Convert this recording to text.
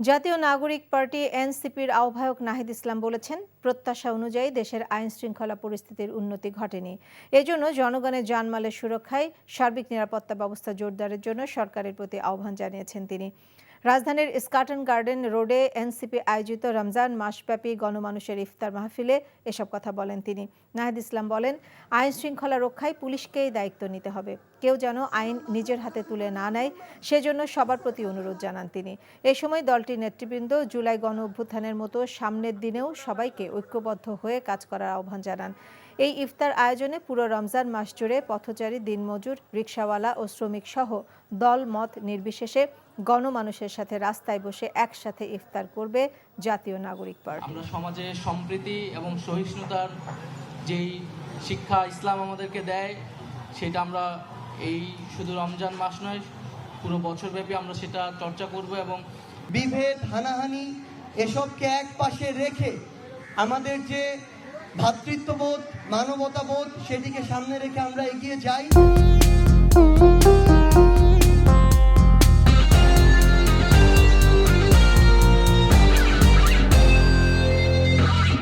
জাতীয় নাগরিক পার্টি এনসিপির আহ্বায়ক নাহিদ ইসলাম বলেছেন, প্রত্যাশা অনুযায়ী দেশের আইন শৃঙ্খলা পরিস্থিতির উন্নতি ঘটেনি। এজন্য জনগণের জানমালের সুরক্ষায় সার্বিক নিরাপত্তা ব্যবস্থা জোরদারের জন্য সরকারের প্রতি আহ্বান জানিয়েছেন তিনি। রাজধানীর স্কটন গার্ডেন রোডে এনসিপি আয়োজিত রমজান মাসব্যাপী গণমানুষের ইফতার মাহফিলে এসব কথা বলেন তিনি। নাহিদ ইসলাম বলেন, আইন শৃঙ্খলা রক্ষায় পুলিশকেই দায়িত্ব নিতে হবে, কেউ যেন আইন নিজের হাতে তুলে না নেয়, সেজন্য সবার প্রতি অনুরোধ জানান তিনি। এ সময় দলটির নেতৃবৃন্দ জুলাই গণ অভ্যুত্থানের মতো সামনের দিনেও সবাইকে ঐক্যবদ্ধ হয়ে কাজ করার আহ্বান জানান। এই ইফতার আয়োজনে পুরো রমজান মাস জুড়ে পথচারী, দিনমজুর, রিকশাওয়ালা ও শ্রমিক সহ দল মত নির্বিশেষে গণমানুষের সাথে রাস্তায় বসে একসাথে ইফতার করবে জাতীয় নাগরিক পার্টি। আমরা সমাজে সম্প্রীতি এবং সহিষ্ণুতার যেই শিক্ষা ইসলাম আমাদেরকে দেয়, সেটা আমরা এই শুধু রমজান মাস নয়, পুরো বছরব্যাপী আমরা সেটা চর্চা করব এবং বিভেদ, হানাহানি এসবকে এক পাশে রেখে আমাদের যে ভ্রাতৃত্ববোধ, মানবতাবোধ, সেটিকে সামনে রেখে আমরা এগিয়ে যাই।